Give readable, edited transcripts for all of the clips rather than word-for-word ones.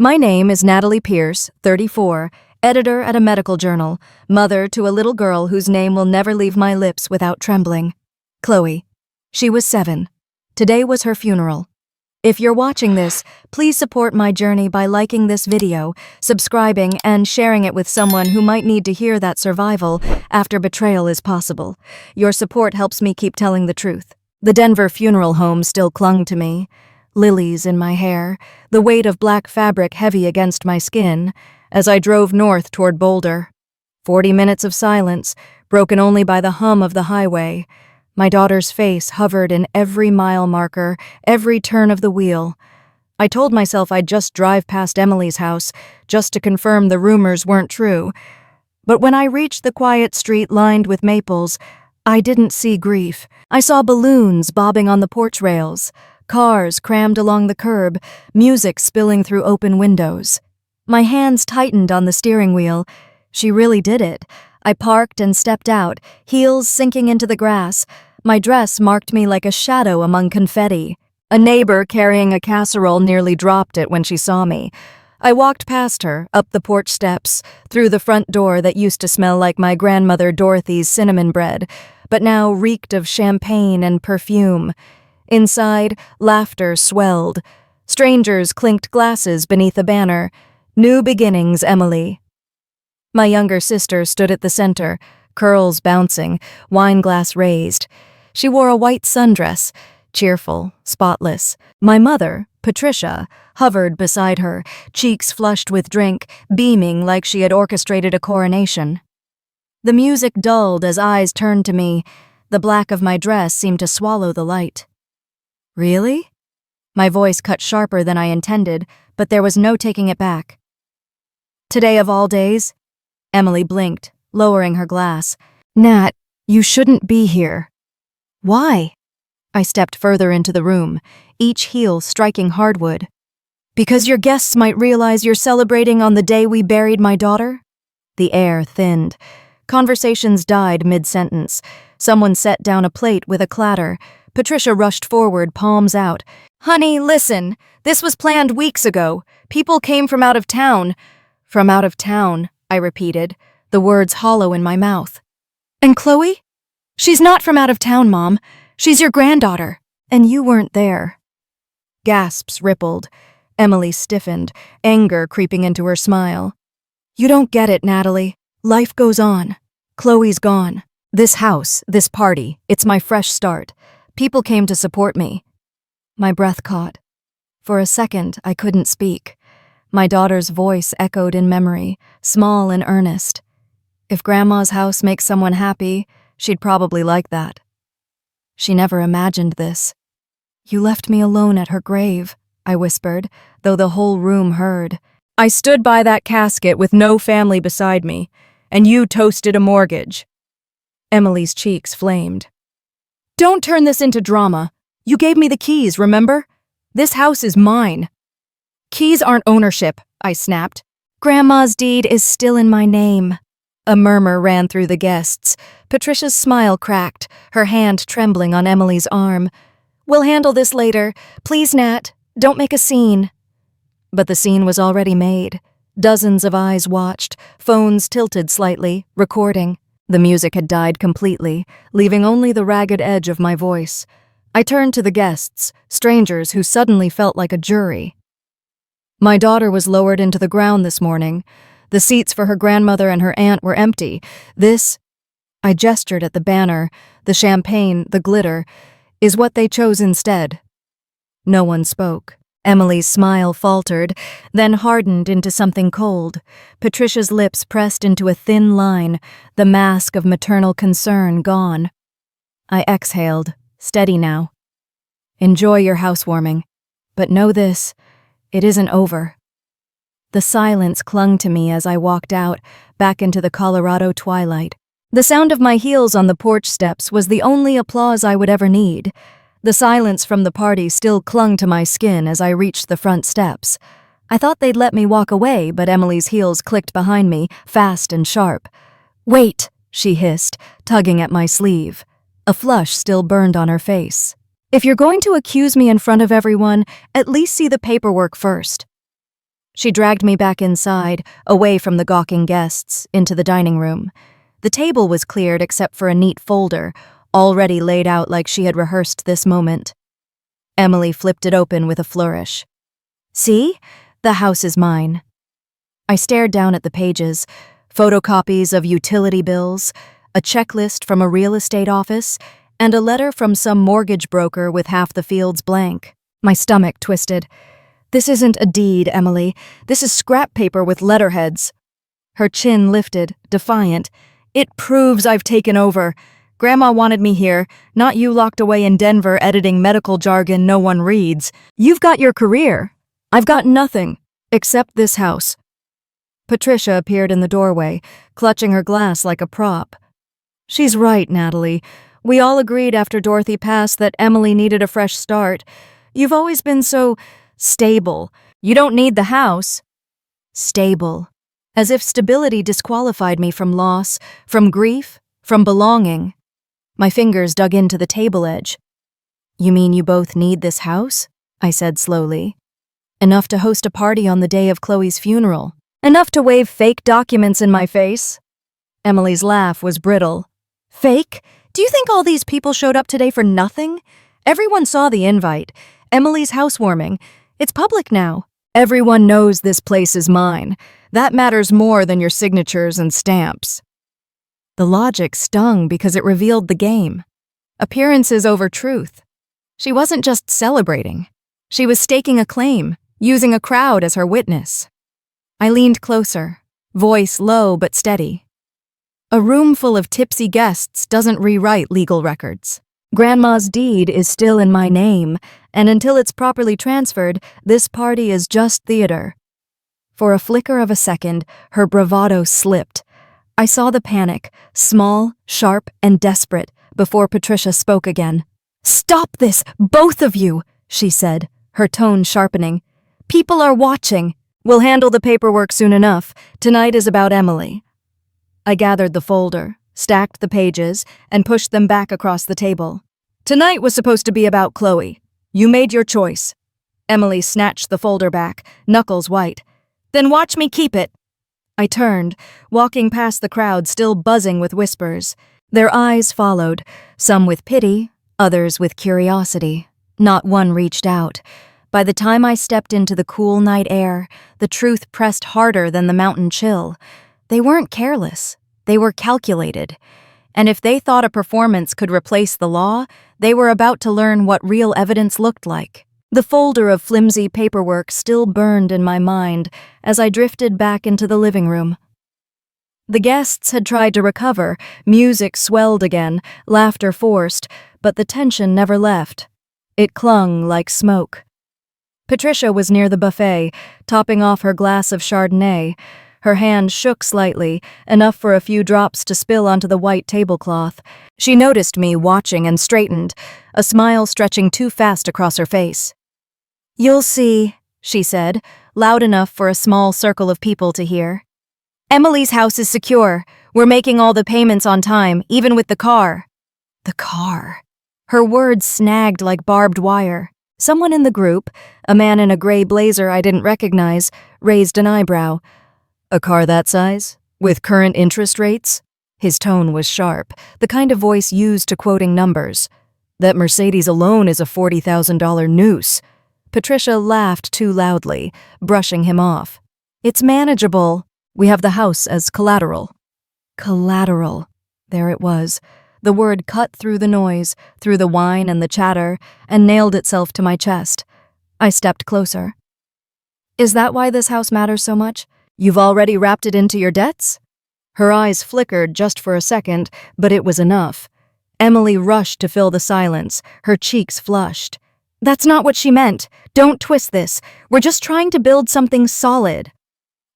My name is Natalie Pierce, 34, editor at a medical journal, mother to a little girl whose name will never leave my lips without trembling. Chloe. She was 7. Today was her funeral. If you're watching this, please support my journey by liking this video, subscribing, and sharing it with someone who might need to hear that survival after betrayal is possible. Your support helps me keep telling the truth. The Denver funeral home still clung to me. Lilies in my hair, the weight of black fabric heavy against my skin, as I drove north toward Boulder. 40 minutes of silence, broken only by the hum of the highway. My daughter's face hovered in every mile marker, every turn of the wheel. I told myself I'd just drive past Emily's house, just to confirm the rumors weren't true. But when I reached the quiet street lined with maples, I didn't see grief. I saw balloons bobbing on the porch rails, cars crammed along the curb, music spilling through open windows. My hands tightened on the steering wheel. She really did it. I parked and stepped out, heels sinking into the grass. My dress marked me like a shadow among confetti. A neighbor carrying a casserole nearly dropped it when she saw me. I walked past her, up the porch steps, through the front door that used to smell like my grandmother Dorothy's cinnamon bread, but now reeked of champagne and perfume. Inside, laughter swelled. Strangers clinked glasses beneath a banner. New beginnings, Emily. My younger sister stood at the center, curls bouncing, wine glass raised. She wore a white sundress, cheerful, spotless. My mother, Patricia, hovered beside her, cheeks flushed with drink, beaming like she had orchestrated a coronation. The music dulled as eyes turned to me. The black of my dress seemed to swallow the light. Really? My voice cut sharper than I intended, but there was no taking it back. Today of all days? Emily blinked, lowering her glass. Nat, you shouldn't be here. Why? I stepped further into the room, each heel striking hardwood. Because your guests might realize you're celebrating on the day we buried my daughter? The air thinned. Conversations died mid-sentence. Someone set down a plate with a clatter. Patricia rushed forward, palms out. Honey, listen. This was planned weeks ago. People came from out of town. From out of town, I repeated, the words hollow in my mouth. And Chloe? She's not from out of town, Mom. She's your granddaughter. And you weren't there. Gasps rippled. Emily stiffened, anger creeping into her smile. You don't get it, Natalie. Life goes on. Chloe's gone. This house, this party, it's my fresh start. People came to support me. My breath caught. For a second, I couldn't speak. My daughter's voice echoed in memory, small and earnest. If Grandma's house makes someone happy, she'd probably like that. She never imagined this. You left me alone at her grave, I whispered, though the whole room heard. I stood by that casket with no family beside me, and you toasted a mortgage. Emily's cheeks flamed. Don't turn this into drama. You gave me the keys, remember? This house is mine. Keys aren't ownership, I snapped. Grandma's deed is still in my name. A murmur ran through the guests. Patricia's smile cracked, her hand trembling on Emily's arm. We'll handle this later. Please, Nat, don't make a scene. But the scene was already made. Dozens of eyes watched, phones tilted slightly, recording. The music had died completely, leaving only the ragged edge of my voice. I turned to the guests, strangers who suddenly felt like a jury. My daughter was lowered into the ground this morning. The seats for her grandmother and her aunt were empty. I gestured at the banner, the champagne, the glitter, is what they chose instead. No one spoke. Emily's smile faltered, then hardened into something cold. Patricia's lips pressed into a thin line, the mask of maternal concern gone. I exhaled, steady now. Enjoy your housewarming, but know this, it isn't over. The silence clung to me as I walked out, back into the Colorado twilight. The sound of my heels on the porch steps was the only applause I would ever need. The silence from the party still clung to my skin as I reached the front steps. I thought they'd let me walk away, but Emily's heels clicked behind me, fast and sharp. Wait, she hissed, tugging at my sleeve. A flush still burned on her face. If you're going to accuse me in front of everyone, at least see the paperwork first. She dragged me back inside, away from the gawking guests, into the dining room. The table was cleared except for a neat folder, already laid out like she had rehearsed this moment. Emily flipped it open with a flourish. See? The house is mine. I stared down at the pages, photocopies of utility bills, a checklist from a real estate office, and a letter from some mortgage broker with half the fields blank. My stomach twisted. This isn't a deed, Emily. This is scrap paper with letterheads. Her chin lifted, defiant. It proves I've taken over. Grandma wanted me here, not you locked away in Denver editing medical jargon no one reads. You've got your career. I've got nothing, except this house. Patricia appeared in the doorway, clutching her glass like a prop. She's right, Natalie. We all agreed after Dorothy passed that Emily needed a fresh start. You've always been so stable. You don't need the house. Stable. As if stability disqualified me from loss, from grief, from belonging. My fingers dug into the table edge. You mean you both need this house? I said slowly. Enough to host a party on the day of Chloe's funeral. Enough to wave fake documents in my face. Emily's laugh was brittle. Fake? Do you think all these people showed up today for nothing? Everyone saw the invite. Emily's housewarming. It's public now. Everyone knows this place is mine. That matters more than your signatures and stamps. The logic stung because it revealed the game. Appearances over truth. She wasn't just celebrating. She was staking a claim, using a crowd as her witness. I leaned closer, voice low but steady. A room full of tipsy guests doesn't rewrite legal records. Grandma's deed is still in my name, and until it's properly transferred, this party is just theater. For a flicker of a second, her bravado slipped. I saw the panic, small, sharp, and desperate, before Patricia spoke again. Stop this, both of you, she said, her tone sharpening. People are watching. We'll handle the paperwork soon enough. Tonight is about Emily. I gathered the folder, stacked the pages, and pushed them back across the table. Tonight was supposed to be about Chloe. You made your choice. Emily snatched the folder back, knuckles white. Then watch me keep it. I turned, walking past the crowd still buzzing with whispers. Their eyes followed, some with pity, others with curiosity. Not one reached out. By the time I stepped into the cool night air, the truth pressed harder than the mountain chill. They weren't careless. They were calculated. And if they thought a performance could replace the law, they were about to learn what real evidence looked like. The folder of flimsy paperwork still burned in my mind as I drifted back into the living room. The guests had tried to recover, music swelled again, laughter forced, but the tension never left. It clung like smoke. Patricia was near the buffet, topping off her glass of Chardonnay. Her hand shook slightly, enough for a few drops to spill onto the white tablecloth. She noticed me watching and straightened, a smile stretching too fast across her face. You'll see, she said, loud enough for a small circle of people to hear. Emily's house is secure. We're making all the payments on time, even with the car. The car. Her words snagged like barbed wire. Someone in the group, a man in a gray blazer I didn't recognize, raised an eyebrow. A car that size? With current interest rates? His tone was sharp, the kind of voice used to quoting numbers. That Mercedes alone is a $40,000 noose. Patricia laughed too loudly, brushing him off. It's manageable. We have the house as collateral. Collateral. There it was. The word cut through the noise, through the wine and the chatter, and nailed itself to my chest. I stepped closer. Is that why this house matters so much? You've already wrapped it into your debts? Her eyes flickered just for a second, but it was enough. Emily rushed to fill the silence, her cheeks flushed. That's not what she meant. Don't twist this. We're just trying to build something solid.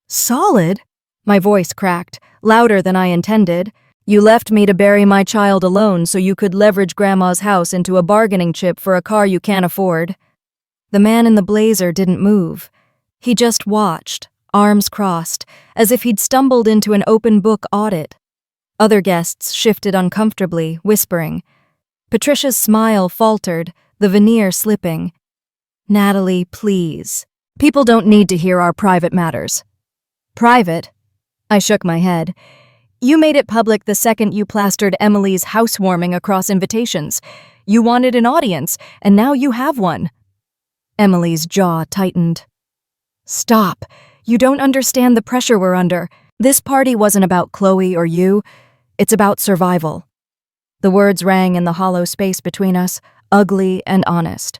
Solid? My voice cracked, louder than I intended. You left me to bury my child alone so you could leverage Grandma's house into a bargaining chip for a car you can't afford. The man in the blazer didn't move. He just watched, arms crossed, as if he'd stumbled into an open book audit. Other guests shifted uncomfortably, whispering. Patricia's smile faltered, the veneer slipping. Natalie, please. People don't need to hear our private matters. Private? I shook my head. You made it public the second you plastered Emily's housewarming across invitations. You wanted an audience, and now you have one. Emily's jaw tightened. Stop. You don't understand the pressure we're under. This party wasn't about Chloe or you. It's about survival. The words rang in the hollow space between us, ugly and honest.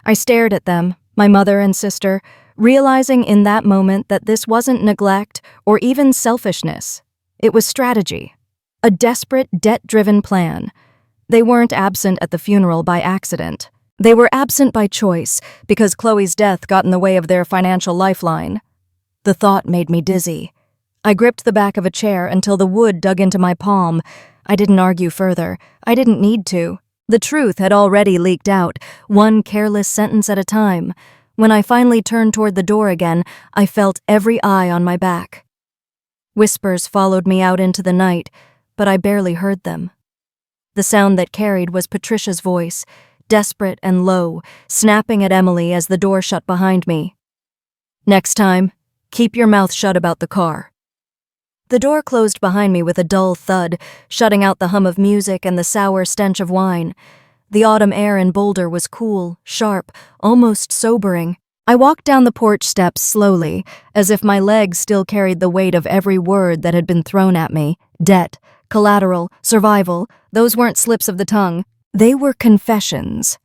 I stared at them, my mother and sister, realizing in that moment that this wasn't neglect or even selfishness. It was strategy. A desperate, debt-driven plan. They weren't absent at the funeral by accident. They were absent by choice because Chloe's death got in the way of their financial lifeline. The thought made me dizzy. I gripped the back of a chair until the wood dug into my palm. I didn't argue further. I didn't need to. The truth had already leaked out, one careless sentence at a time. When I finally turned toward the door again, I felt every eye on my back. Whispers followed me out into the night, but I barely heard them. The sound that carried was Patricia's voice, desperate and low, snapping at Emily as the door shut behind me. Next time, keep your mouth shut about the car. The door closed behind me with a dull thud, shutting out the hum of music and the sour stench of wine. The autumn air in Boulder was cool, sharp, almost sobering. I walked down the porch steps slowly, as if my legs still carried the weight of every word that had been thrown at me. Debt, collateral, survival, those weren't slips of the tongue. They were confessions.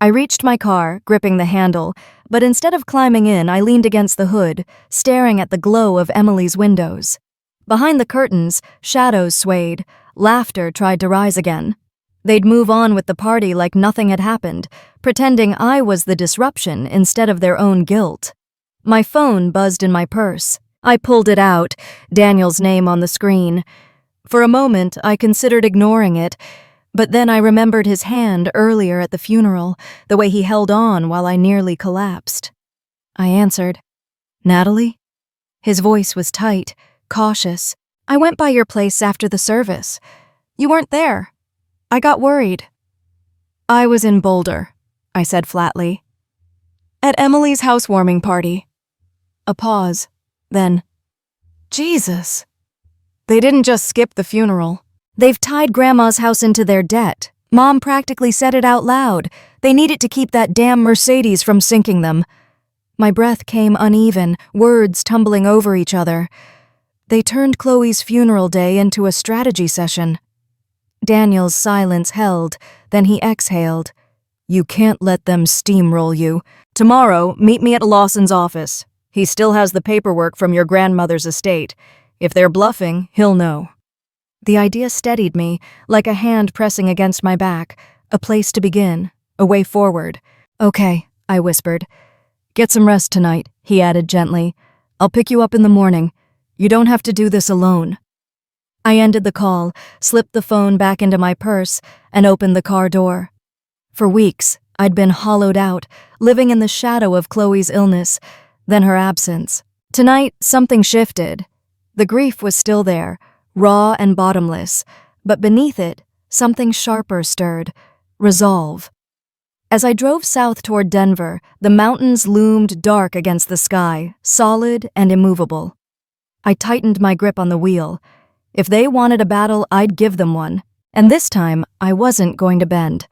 I reached my car, gripping the handle, but instead of climbing in, I leaned against the hood, staring at the glow of Emily's windows. Behind the curtains, shadows swayed. Laughter tried to rise again. They'd move on with the party like nothing had happened, pretending I was the disruption instead of their own guilt. My phone buzzed in my purse. I pulled it out, Daniel's name on the screen. For a moment, I considered ignoring it, but then I remembered his hand earlier at the funeral, the way he held on while I nearly collapsed. I answered, "Natalie?" His voice was tight, cautious. "I went by your place after the service. You weren't there. I got worried." "I was in Boulder," I said flatly. "At Emily's housewarming party." A pause. Then, "Jesus. They didn't just skip the funeral. They've tied Grandma's house into their debt. Mom practically said it out loud. They needed to keep that damn Mercedes from sinking them." My breath came uneven, words tumbling over each other. They turned Chloe's funeral day into a strategy session. Daniel's silence held, then he exhaled. "You can't let them steamroll you. Tomorrow, meet me at Lawson's office. He still has the paperwork from your grandmother's estate. If they're bluffing, he'll know." The idea steadied me, like a hand pressing against my back, a place to begin, a way forward. "Okay," I whispered. "Get some rest tonight," he added gently. "I'll pick you up in the morning. You don't have to do this alone." I ended the call, slipped the phone back into my purse, and opened the car door. For weeks, I'd been hollowed out, living in the shadow of Chloe's illness, then her absence. Tonight, something shifted. The grief was still there, raw and bottomless, but beneath it, something sharper stirred, resolve. As I drove south toward Denver, the mountains loomed dark against the sky, solid and immovable. I tightened my grip on the wheel. If they wanted a battle, I'd give them one, and this time I wasn't going to bend.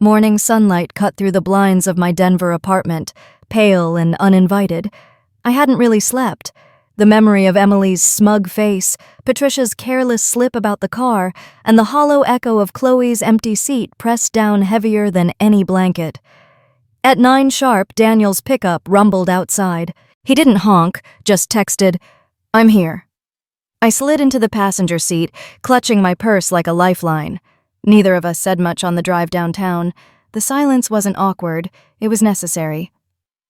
Morning sunlight cut through the blinds of my Denver apartment, pale and uninvited. I hadn't really slept. The memory of Emily's smug face, Patricia's careless slip about the car, and the hollow echo of Chloe's empty seat pressed down heavier than any blanket. At 9 sharp, Daniel's pickup rumbled outside. He didn't honk, just texted, "I'm here." I slid into the passenger seat, clutching my purse like a lifeline. Neither of us said much on the drive downtown. The silence wasn't awkward, it was necessary.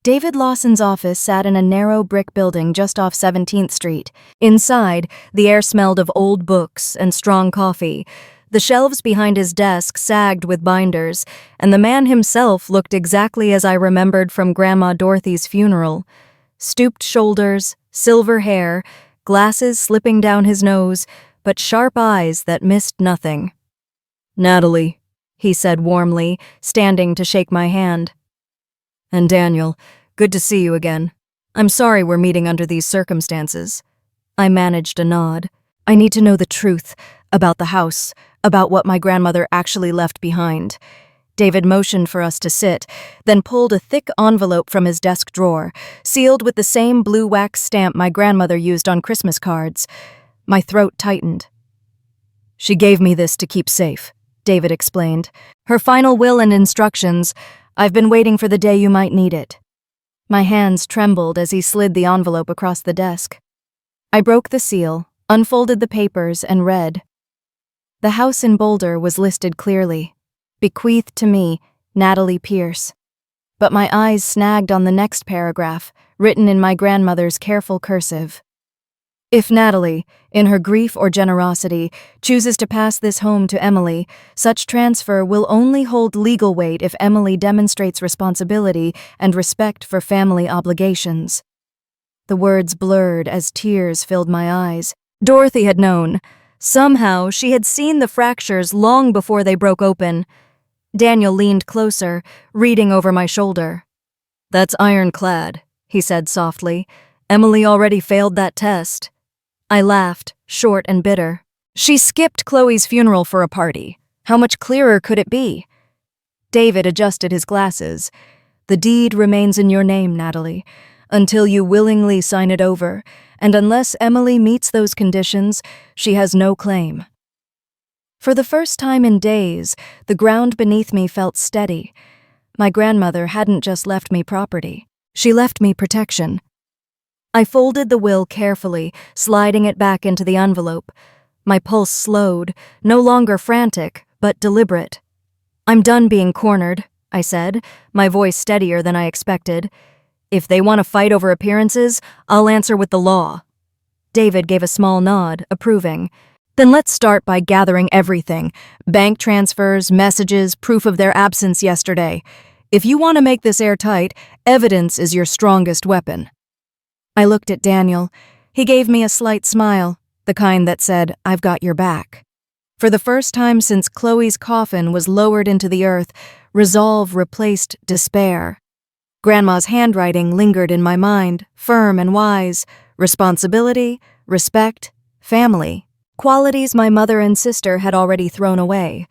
David Lawson's office sat in a narrow brick building just off 17th Street. Inside, the air smelled of old books and strong coffee. The shelves behind his desk sagged with binders, and the man himself looked exactly as I remembered from Grandma Dorothy's funeral. Stooped shoulders, silver hair, glasses slipping down his nose, but sharp eyes that missed nothing. "Natalie," he said warmly, standing to shake my hand. "And Daniel, Good to see you again. I'm sorry we're meeting under these circumstances. I managed a nod. I need to know the truth about the house, about what my grandmother actually left behind. David motioned for us to sit, then pulled a thick envelope from his desk drawer, sealed with the same blue wax stamp my grandmother used on Christmas cards. My throat tightened. She gave me this to keep safe, David explained. Her final will and instructions. I've been waiting for the day you might need it. My hands trembled as he slid the envelope across the desk. I broke the seal, unfolded the papers, and read. The house in Boulder was listed clearly. Bequeathed to me, Natalie Pierce. But my eyes snagged on the next paragraph, written in my grandmother's careful cursive. If Natalie, in her grief or generosity, chooses to pass this home to Emily, such transfer will only hold legal weight if Emily demonstrates responsibility and respect for family obligations. The words blurred as tears filled my eyes. Dorothy had known. Somehow, she had seen the fractures long before they broke open. Daniel leaned closer, reading over my shoulder. That's ironclad, he said softly. Emily already failed that test. I laughed, short and bitter. She skipped Chloe's funeral for a party. How much clearer could it be? David adjusted his glasses. The deed remains in your name, Natalie, until you willingly sign it over, and unless Emily meets those conditions, she has no claim. For the first time in days, the ground beneath me felt steady. My grandmother hadn't just left me property. She left me protection. I folded the will carefully, sliding it back into the envelope. My pulse slowed, no longer frantic, but deliberate. I'm done being cornered, I said, my voice steadier than I expected. If they want to fight over appearances, I'll answer with the law. David gave a small nod, approving. Then let's start by gathering everything. Bank transfers, messages, proof of their absence yesterday. If you want to make this airtight, evidence is your strongest weapon. I looked at Daniel. He gave me a slight smile, the kind that said, I've got your back. For the first time since Chloe's coffin was lowered into the earth, resolve replaced despair. Grandma's handwriting lingered in my mind, firm and wise. Responsibility, respect, family. Qualities my mother and sister had already thrown away.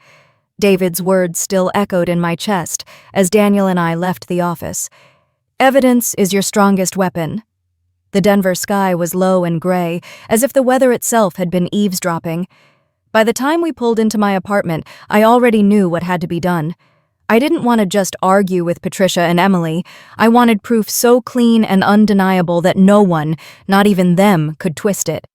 David's words still echoed in my chest as Daniel and I left the office. Evidence is your strongest weapon. The Denver sky was low and gray, as if the weather itself had been eavesdropping. By the time we pulled into my apartment, I already knew what had to be done. I didn't want to just argue with Patricia and Emily. I wanted proof so clean and undeniable that no one, not even them, could twist it.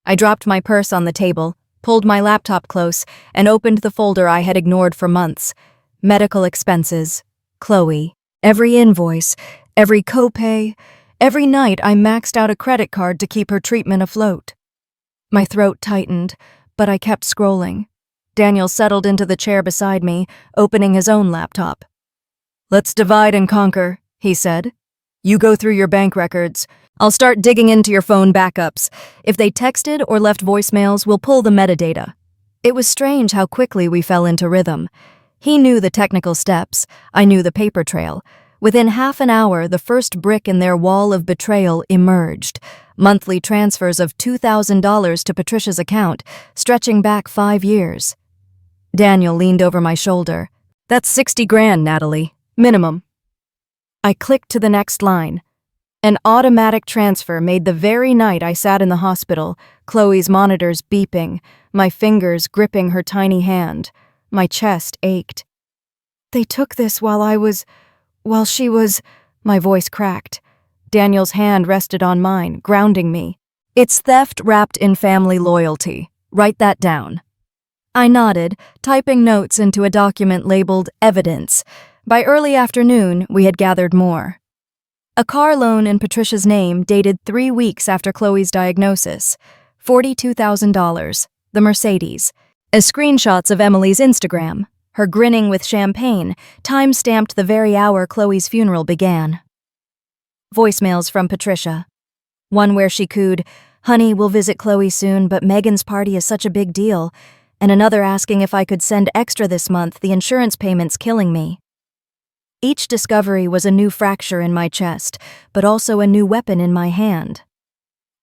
I dropped my purse on the table, pulled my laptop close, and opened the folder I had ignored for months. Medical expenses. Chloe. Every invoice. Every copay. Every night I maxed out a credit card to keep her treatment afloat. My throat tightened, but I kept scrolling. Daniel settled into the chair beside me, opening his own laptop. Let's divide and conquer, he said. You go through your bank records. I'll start digging into your phone backups. If they texted or left voicemails, we'll pull the metadata. It was strange how quickly we fell into rhythm. He knew the technical steps. I knew the paper trail. Within half an hour, the first brick in their wall of betrayal emerged. Monthly transfers of $2,000 to Patricia's account, stretching back 5 years. Daniel leaned over my shoulder. That's 60 grand, Natalie. Minimum. I clicked to the next line. An automatic transfer made the very night I sat in the hospital, Chloe's monitors beeping, my fingers gripping her tiny hand. My chest ached. They took this while she was... My voice cracked. Daniel's hand rested on mine, grounding me. It's theft wrapped in family loyalty. Write that down. I nodded, typing notes into a document labeled Evidence. By early afternoon, we had gathered more. A car loan in Patricia's name dated 3 weeks after Chloe's diagnosis. $42,000. The Mercedes. As screenshots of Emily's Instagram. Her grinning with champagne, time-stamped the very hour Chloe's funeral began. Voicemails from Patricia. One where she cooed, "Honey, we'll visit Chloe soon, but Megan's party is such a big deal." And another asking if I could send extra this month, the insurance payment's killing me. Each discovery was a new fracture in my chest, but also a new weapon in my hand.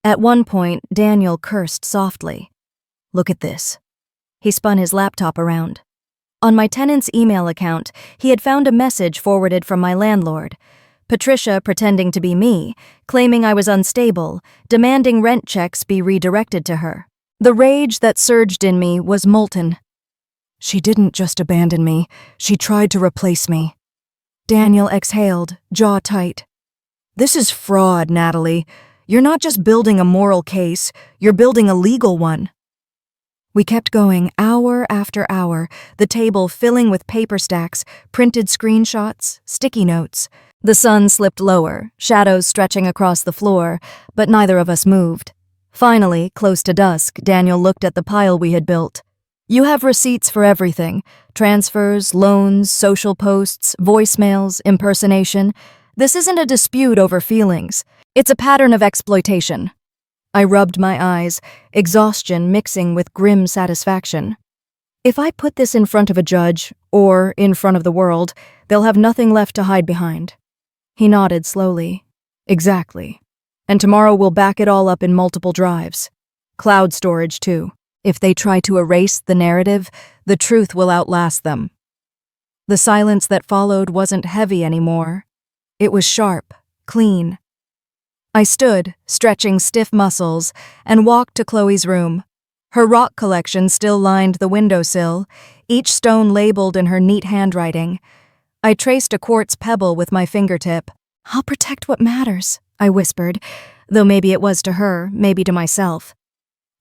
At one point, Daniel cursed softly. "Look at this." He spun his laptop around. On my tenant's email account, he had found a message forwarded from my landlord. Patricia pretending to be me, claiming I was unstable, demanding rent checks be redirected to her. The rage that surged in me was molten. "She didn't just abandon me, she tried to replace me." Daniel exhaled, jaw tight. "This is fraud, Natalie. You're not just building a moral case, you're building a legal one." We kept going hour after hour, the table filling with paper stacks, printed screenshots, sticky notes. The sun slipped lower, shadows stretching across the floor, but neither of us moved. Finally, close to dusk, Daniel looked at the pile we had built. "You have receipts for everything: transfers, loans, social posts, voicemails, impersonation. This isn't a dispute over feelings. It's a pattern of exploitation." I rubbed my eyes, exhaustion mixing with grim satisfaction. If I put this in front of a judge, or in front of the world, they'll have nothing left to hide behind. He nodded slowly. "Exactly. And tomorrow we'll back it all up in multiple drives. Cloud storage, too. If they try to erase the narrative, the truth will outlast them." The silence that followed wasn't heavy anymore. It was sharp, clean. I stood, stretching stiff muscles, and walked to Chloe's room. Her rock collection still lined the windowsill, each stone labeled in her neat handwriting. I traced a quartz pebble with my fingertip. "I'll protect what matters," I whispered, though maybe it was to her, maybe to myself.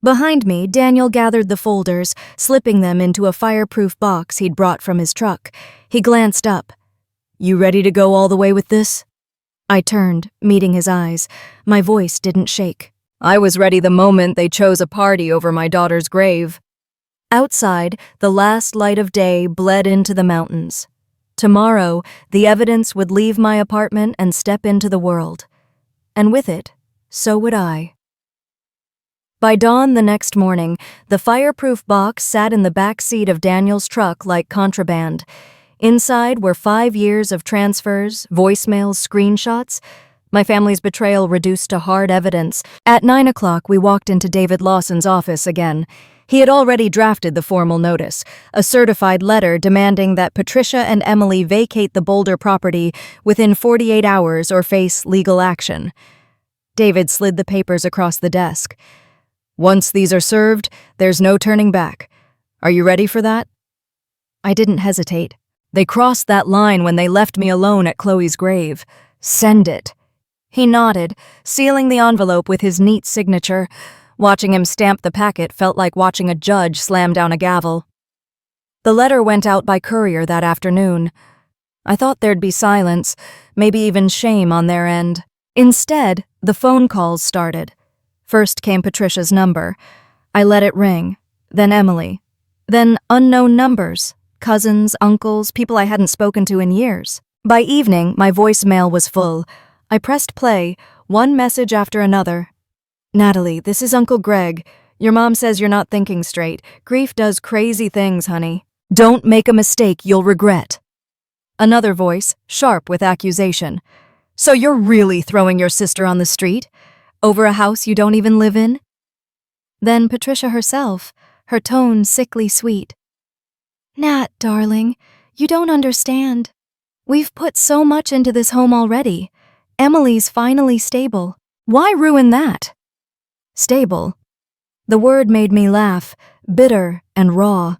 Behind me, Daniel gathered the folders, slipping them into a fireproof box he'd brought from his truck. He glanced up. "You ready to go all the way with this?" I turned, meeting his eyes. My voice didn't shake. I was ready the moment they chose a party over my daughter's grave. Outside, the last light of day bled into the mountains. Tomorrow, the evidence would leave my apartment and step into the world. And with it, so would I. By dawn the next morning, the fireproof box sat in the back seat of Daniel's truck like contraband. Inside were 5 years of transfers, voicemails, screenshots. My family's betrayal reduced to hard evidence. At 9 o'clock, we walked into David Lawson's office again. He had already drafted the formal notice, a certified letter demanding that Patricia and Emily vacate the Boulder property within 48 hours or face legal action. David slid the papers across the desk. "Once these are served, there's no turning back. Are you ready for that?" I didn't hesitate. They crossed that line when they left me alone at Chloe's grave. Send it. He nodded, sealing the envelope with his neat signature. Watching him stamp the packet felt like watching a judge slam down a gavel. The letter went out by courier that afternoon. I thought there'd be silence, maybe even shame on their end. Instead, the phone calls started. First came Patricia's number. I let it ring. Then Emily. Then unknown numbers. Cousins, uncles, people I hadn't spoken to in years. By evening, my voicemail was full. I pressed play, one message after another. "Natalie, this is Uncle Greg. Your mom says you're not thinking straight. Grief does crazy things, honey. Don't make a mistake you'll regret." Another voice, sharp with accusation. "So you're really throwing your sister on the street? Over a house you don't even live in?" Then Patricia herself, her tone sickly sweet. "Nat, darling, you don't understand. We've put so much into this home already. Emily's finally stable. Why ruin that?" Stable. The word made me laugh, bitter and raw.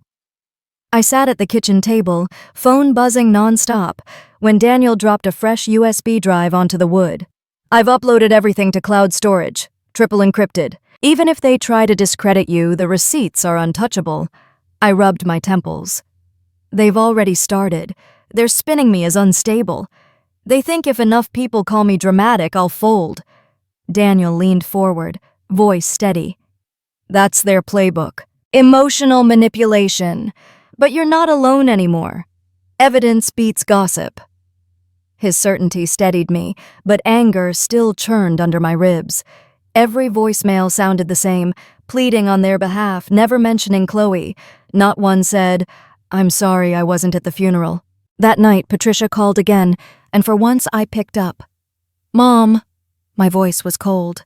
I sat at the kitchen table, phone buzzing nonstop, when Daniel dropped a fresh USB drive onto the wood. "I've uploaded everything to cloud storage, triple encrypted. Even if they try to discredit you, the receipts are untouchable." I rubbed my temples. They've already started. They're spinning me as unstable. They think if enough people call me dramatic, I'll fold. Daniel leaned forward, voice steady. "That's their playbook. Emotional manipulation. But you're not alone anymore. Evidence beats gossip." His certainty steadied me, but anger still churned under my ribs. Every voicemail sounded the same, pleading on their behalf, never mentioning Chloe. Not one said, "I'm sorry I wasn't at the funeral." That night, Patricia called again, and for once I picked up. "Mom." My voice was cold.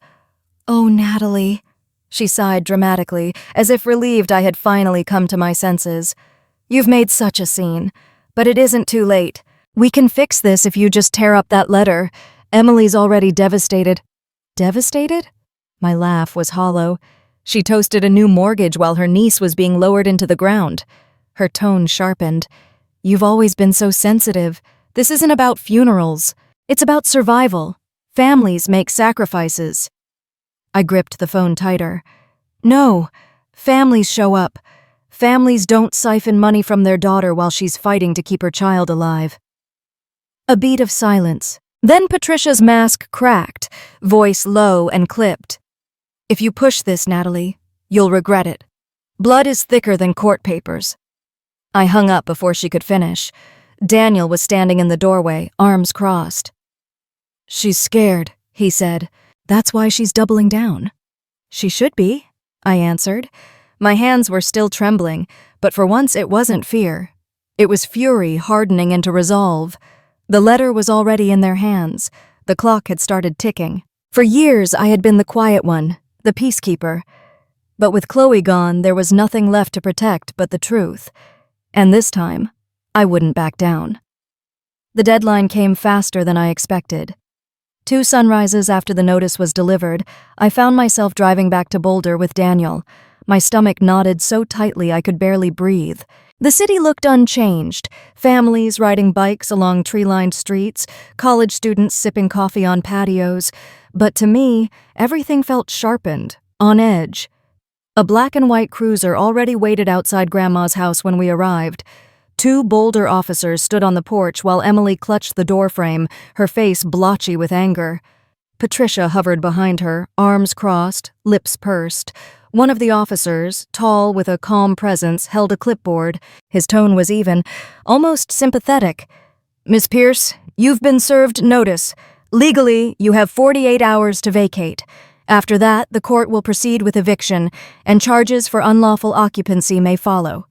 "Oh, Natalie." She sighed dramatically, as if relieved I had finally come to my senses. "You've made such a scene, but it isn't too late. We can fix this if you just tear up that letter. Emily's already devastated." "Devastated?" My laugh was hollow. She toasted a new mortgage while her niece was being lowered into the ground. Her tone sharpened. "You've always been so sensitive. This isn't about funerals. It's about survival. Families make sacrifices." I gripped the phone tighter. "No. Families show up. Families don't siphon money from their daughter while she's fighting to keep her child alive." A beat of silence. Then Patricia's mask cracked, voice low and clipped. "If you push this, Natalie, you'll regret it. Blood is thicker than court papers." I hung up before she could finish. Daniel was standing in the doorway, arms crossed. "She's scared," he said. "That's why she's doubling down." "She should be," I answered. My hands were still trembling, but for once it wasn't fear. It was fury hardening into resolve. The letter was already in their hands. The clock had started ticking. For years I had been the quiet one, the peacekeeper. But with Chloe gone, there was nothing left to protect but the truth. And this time, I wouldn't back down. The deadline came faster than I expected. 2 sunrises after the notice was delivered, I found myself driving back to Boulder with Daniel. My stomach knotted so tightly I could barely breathe. The city looked unchanged, families riding bikes along tree-lined streets, college students sipping coffee on patios. But to me, everything felt sharpened, on edge. A black and white cruiser already waited outside Grandma's house when we arrived. 2 Boulder officers stood on the porch while Emily clutched the doorframe, her face blotchy with anger. Patricia hovered behind her, arms crossed, lips pursed. One of the officers, tall with a calm presence, held a clipboard. His tone was even, almost sympathetic. "Miss Pierce, you've been served notice. Legally, you have 48 hours to vacate. After that, the court will proceed with eviction, and charges for unlawful occupancy may follow."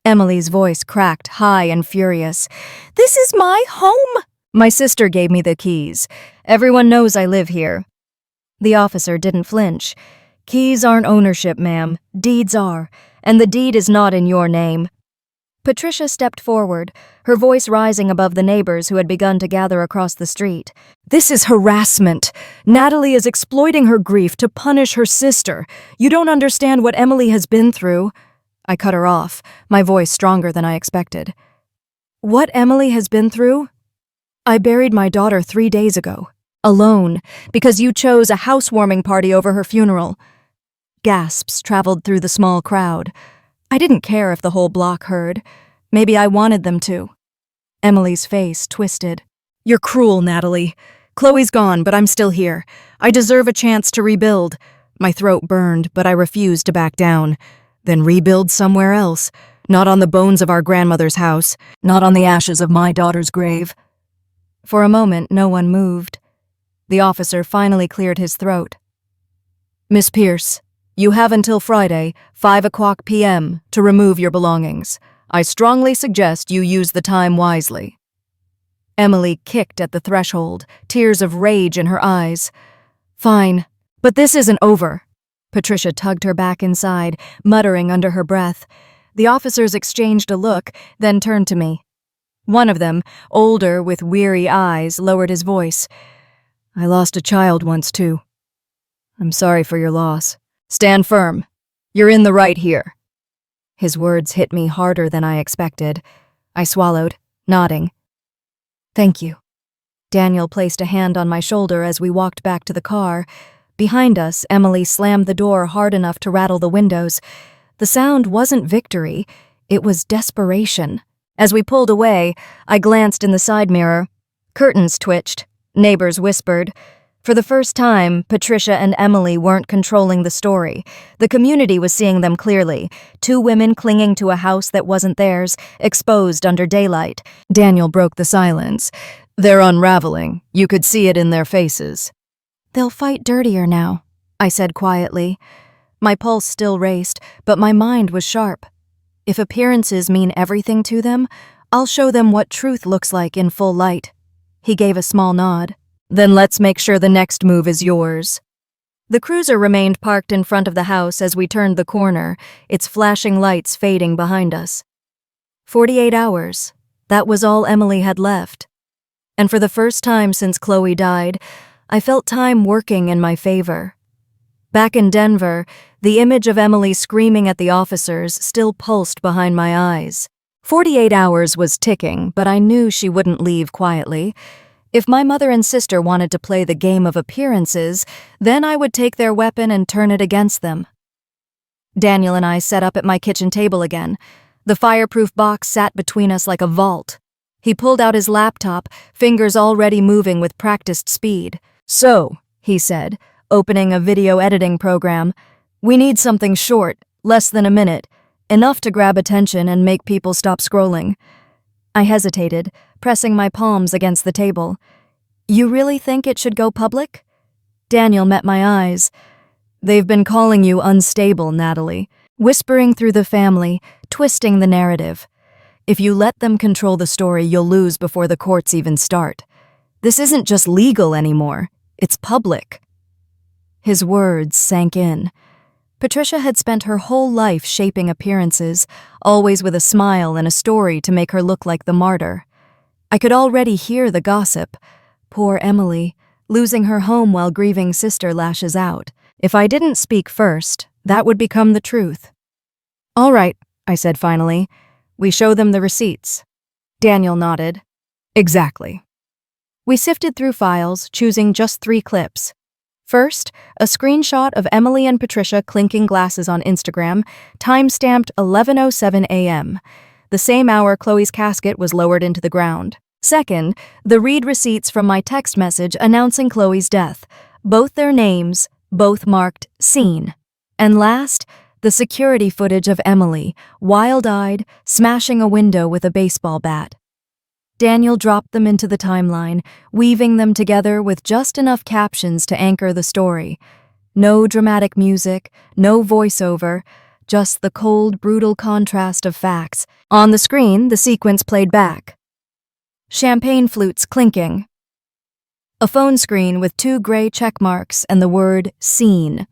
Emily's voice cracked, high and furious. "This is my home!" "My sister gave me the keys. Everyone knows I live here." The officer didn't flinch. "Keys aren't ownership, ma'am. Deeds are, and the deed is not in your name." Patricia stepped forward, her voice rising above the neighbors who had begun to gather across the street. "This is harassment. Natalie is exploiting her grief to punish her sister. You don't understand what Emily has been through." I cut her off, my voice stronger than I expected. "What Emily has been through? I buried my daughter 3 days ago, alone, because you chose a housewarming party over her funeral." Gasps traveled through the small crowd. I didn't care if the whole block heard. Maybe I wanted them to. Emily's face twisted. "You're cruel, Natalie. Chloe's gone, but I'm still here. I deserve a chance to rebuild." My throat burned, but I refused to back down. "Then rebuild somewhere else. Not on the bones of our grandmother's house. Not on the ashes of my daughter's grave." For a moment, no one moved. The officer finally cleared his throat. "Miss Pierce, you have until Friday, 5:00 p.m., to remove your belongings. I strongly suggest you use the time wisely." Emily kicked at the threshold, tears of rage in her eyes. "Fine, but this isn't over." Patricia tugged her back inside, muttering under her breath. The officers exchanged a look, then turned to me. One of them, older with weary eyes, lowered his voice. "I lost a child once, too. I'm sorry for your loss. Stand firm. You're in the right here." His words hit me harder than I expected. I swallowed, nodding. "Thank you." Daniel placed a hand on my shoulder as we walked back to the car. Behind us, Emily slammed the door hard enough to rattle the windows. The sound wasn't victory, it was desperation. As we pulled away, I glanced in the side mirror. Curtains twitched. Neighbors whispered. For the first time, Patricia and Emily weren't controlling the story. The community was seeing them clearly. 2 women clinging to a house that wasn't theirs, exposed under daylight. Daniel broke the silence. "They're unraveling. You could see it in their faces." "They'll fight dirtier now," I said quietly. My pulse still raced, but my mind was sharp. If appearances mean everything to them, I'll show them what truth looks like in full light." He gave a small nod. "Then let's make sure the next move is yours." The cruiser remained parked in front of the house as we turned the corner, its flashing lights fading behind us. 48 hours. That was all Emily had left. And for the first time since Chloe died, I felt time working in my favor. Back in Denver, the image of Emily screaming at the officers still pulsed behind my eyes. 48 hours was ticking, but I knew she wouldn't leave quietly. If my mother and sister wanted to play the game of appearances, then I would take their weapon and turn it against them. Daniel and I sat up at my kitchen table again. The fireproof box sat between us like a vault. He pulled out his laptop, fingers already moving with practiced speed. "So," he said, opening a video editing program, "we need something short, less than a minute, enough to grab attention and make people stop scrolling." I hesitated, pressing my palms against the table. "You really think it should go public?" Daniel met my eyes. "They've been calling you unstable, Natalie," whispering through the family, twisting the narrative. "If you let them control the story, you'll lose before the courts even start. This isn't just legal anymore, it's public." His words sank in. Patricia had spent her whole life shaping appearances, always with a smile and a story to make her look like the martyr. I could already hear the gossip. Poor Emily, losing her home while grieving sister lashes out. If I didn't speak first, that would become the truth. "All right," I said finally. "We show them the receipts." Daniel nodded. "Exactly." We sifted through files, choosing just 3 clips. First, a screenshot of Emily and Patricia clinking glasses on Instagram, time-stamped 11:07 a.m., the same hour Chloe's casket was lowered into the ground. Second, the read receipts from my text message announcing Chloe's death, both their names, both marked seen. And last, the security footage of Emily, wild-eyed, smashing a window with a baseball bat. Daniel dropped them into the timeline, weaving them together with just enough captions to anchor the story. No dramatic music, no voiceover, just the cold, brutal contrast of facts. On the screen, the sequence played back. Champagne flutes clinking. A phone screen with 2 gray check marks and the word seen.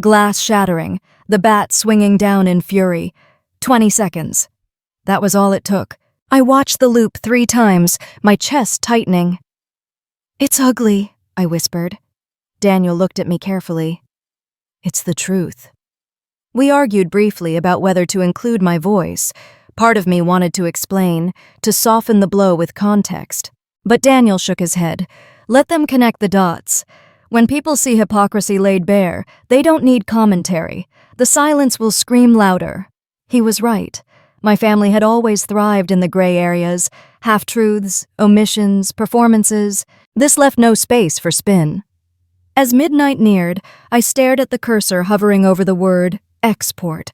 Glass shattering, the bat swinging down in fury. 20 seconds. That was all it took. I watched the loop 3 times, my chest tightening. "It's ugly," I whispered. Daniel looked at me carefully. "It's the truth." We argued briefly about whether to include my voice. Part of me wanted to explain, to soften the blow with context. But Daniel shook his head. "Let them connect the dots. When people see hypocrisy laid bare, they don't need commentary. The silence will scream louder." He was right. My family had always thrived in the gray areas, half-truths, omissions, performances. This left no space for spin. As midnight neared, I stared at the cursor hovering over the word export.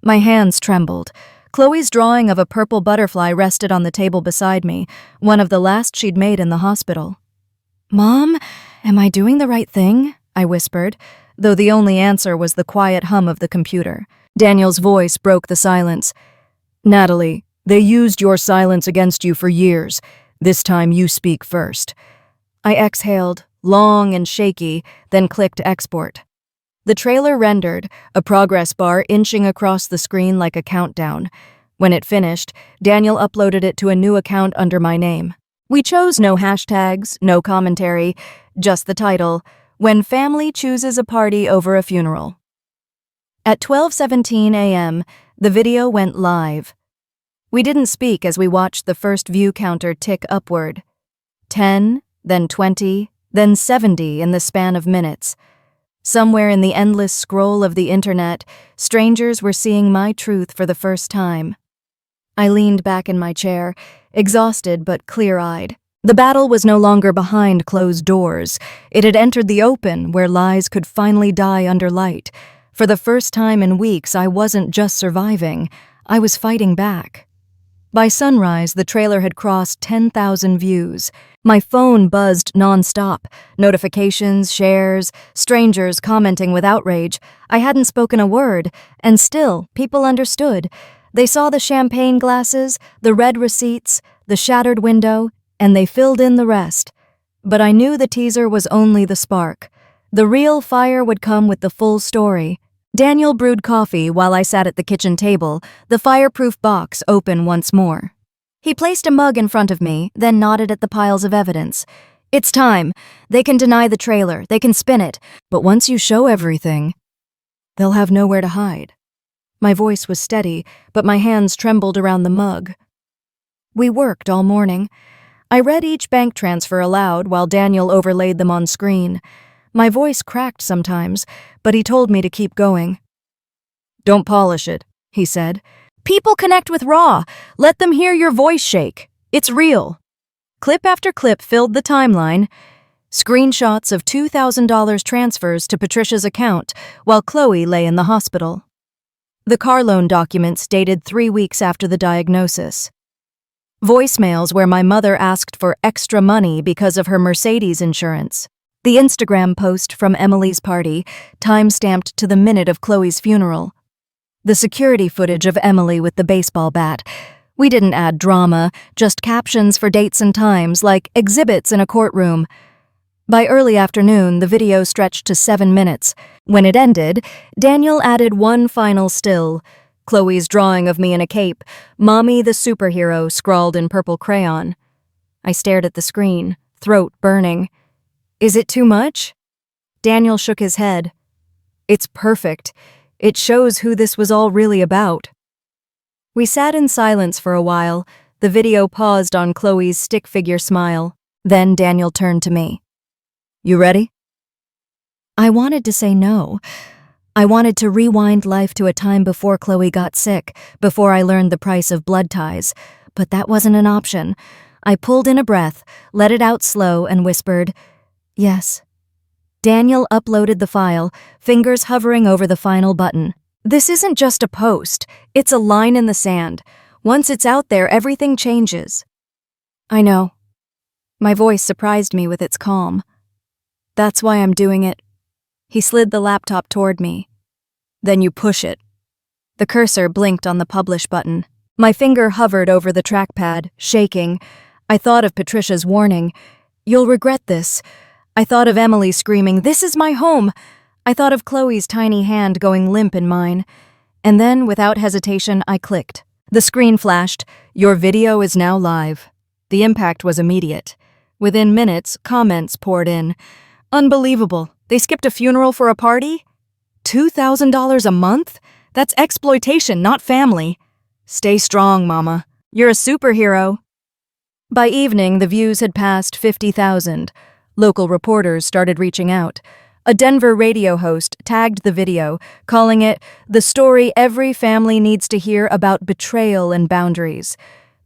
My hands trembled. Chloe's drawing of a purple butterfly rested on the table beside me, one of the last she'd made in the hospital. "Mom, am I doing the right thing?" I whispered, though the only answer was the quiet hum of the computer. Daniel's voice broke the silence. "Natalie, they used your silence against you for years. This time you speak first." I exhaled, long and shaky, then clicked export. The trailer rendered, a progress bar inching across the screen like a countdown. When it finished, Daniel uploaded it to a new account under my name. We chose no hashtags, no commentary, just the title, "When Family Chooses a Party Over a Funeral." At 12:17 a.m., the video went live. We didn't speak as we watched the first view counter tick upward. 10, then 20, then 70 in the span of minutes. Somewhere in the endless scroll of the internet, strangers were seeing my truth for the first time. I leaned back in my chair, exhausted but clear-eyed. The battle was no longer behind closed doors. It had entered the open, where lies could finally die under light. For the first time in weeks, I wasn't just surviving, I was fighting back. By sunrise, the trailer had crossed 10,000 views. My phone buzzed nonstop. Notifications, shares, strangers commenting with outrage. I hadn't spoken a word, and still, people understood. They saw the champagne glasses, the red receipts, the shattered window, and they filled in the rest. But I knew the teaser was only the spark. The real fire would come with the full story. Daniel brewed coffee while I sat at the kitchen table, the fireproof box open once more. He placed a mug in front of me, then nodded at the piles of evidence. It's time. They can deny the trailer, they can spin it, but once you show everything, they'll have nowhere to hide. My voice was steady, but my hands trembled around the mug. We worked all morning. I read each bank transfer aloud while Daniel overlaid them on screen. My voice cracked sometimes, but he told me to keep going. Don't polish it, he said. People connect with raw. Let them hear your voice shake. It's real. Clip after clip filled the timeline. Screenshots of $2,000 transfers to Patricia's account while Chloe lay in the hospital. The car loan documents dated 3 weeks after the diagnosis. Voicemails where my mother asked for extra money because of her Mercedes insurance. The Instagram post from Emily's party, time-stamped to the minute of Chloe's funeral. The security footage of Emily with the baseball bat. We didn't add drama, just captions for dates and times like exhibits in a courtroom. By early afternoon, the video stretched to 7 minutes. When it ended, Daniel added one final still. Chloe's drawing of me in a cape, Mommy the superhero scrawled in purple crayon. I stared at the screen, throat burning. Is it too much? Daniel shook his head. It's perfect. It shows who this was all really about. We sat in silence for a while. The video paused on Chloe's stick figure smile. Then Daniel turned to me. You ready? I wanted to say no. I wanted to rewind life to a time before Chloe got sick, before I learned the price of blood ties. But that wasn't an option. I pulled in a breath, let it out slow, and whispered, yes. Daniel uploaded the file, fingers hovering over the final button. This isn't just a post. It's a line in the sand. Once it's out there, everything changes. I know. My voice surprised me with its calm. That's why I'm doing it. He slid the laptop toward me. Then you push it. The cursor blinked on the publish button. My finger hovered over the trackpad, shaking. I thought of Patricia's warning. You'll regret this. I thought of Emily screaming, this is my home. I thought of Chloe's tiny hand going limp in mine. And then, without hesitation, I clicked. The screen flashed. Your video is now live. The impact was immediate. Within minutes, comments poured in. Unbelievable. They skipped a funeral for a party? $2,000 a month? That's exploitation, not family. Stay strong, Mama. You're a superhero. By evening, the views had passed 50,000. Local reporters started reaching out. A Denver radio host tagged the video, calling it the story every family needs to hear about betrayal and boundaries.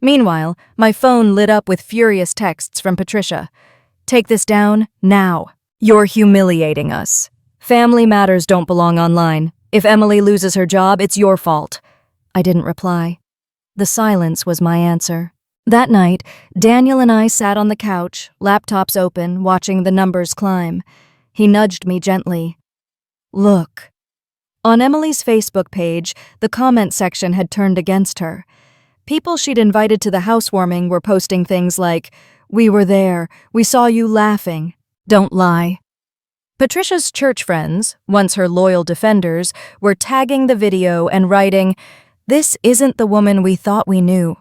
Meanwhile, my phone lit up with furious texts from Patricia. Take this down, now. You're humiliating us. Family matters don't belong online. If Emily loses her job, it's your fault. I didn't reply. The silence was my answer. That night, Daniel and I sat on the couch, laptops open, watching the numbers climb. He nudged me gently. Look. On Emily's Facebook page, the comment section had turned against her. People she'd invited to the housewarming were posting things like, we were there, we saw you laughing. Don't lie. Patricia's church friends, once her loyal defenders, were tagging the video and writing, this isn't the woman we thought we knew.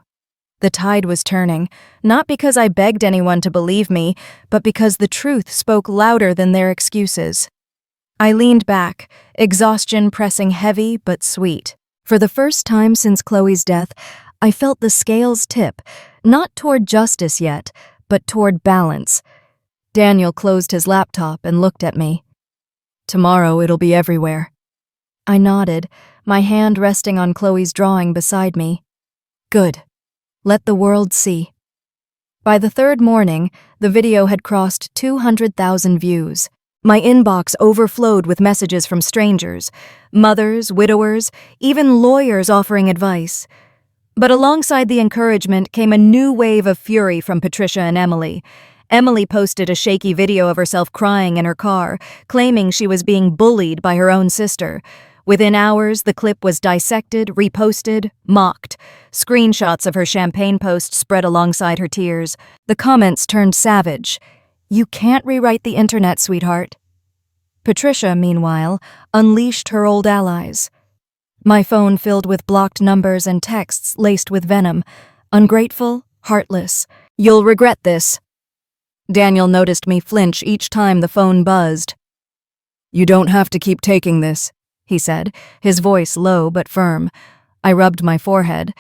The tide was turning, not because I begged anyone to believe me, but because the truth spoke louder than their excuses. I leaned back, exhaustion pressing heavy but sweet. For the first time since Chloe's death, I felt the scales tip, not toward justice yet, but toward balance. Daniel closed his laptop and looked at me. Tomorrow it'll be everywhere. I nodded, my hand resting on Chloe's drawing beside me. Good. Let the world see. By the third morning, the video had crossed 200,000 views. My inbox overflowed with messages from strangers, mothers, widowers, even lawyers offering advice. But alongside the encouragement came a new wave of fury from Patricia and Emily. Emily posted a shaky video of herself crying in her car, claiming she was being bullied by her own sister. Within hours, the clip was dissected, reposted, mocked. Screenshots of her champagne post spread alongside her tears. The comments turned savage. "You can't rewrite the internet, sweetheart." Patricia, meanwhile, unleashed her old allies. My phone filled with blocked numbers and texts laced with venom. Ungrateful, heartless. "You'll regret this." Daniel noticed me flinch each time the phone buzzed. "You don't have to keep taking this," he said, his voice low but firm. I rubbed my forehead.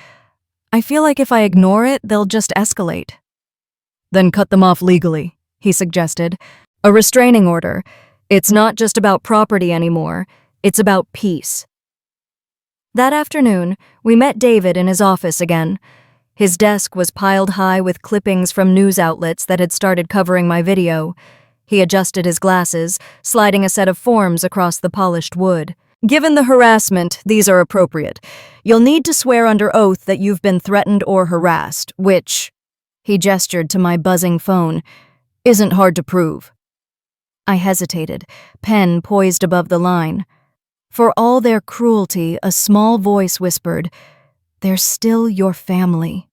"I feel like if I ignore it, they'll just escalate." "Then cut them off legally," he suggested. "A restraining order. It's not just about property anymore. It's about peace." That afternoon, we met David in his office again. His desk was piled high with clippings from news outlets that had started covering my video. He adjusted his glasses, sliding a set of forms across the polished wood. "Given the harassment, these are appropriate. You'll need to swear under oath that you've been threatened or harassed, which," he gestured to my buzzing phone, "isn't hard to prove." I hesitated, pen poised above the line. For all their cruelty, a small voice whispered, "They're still your family."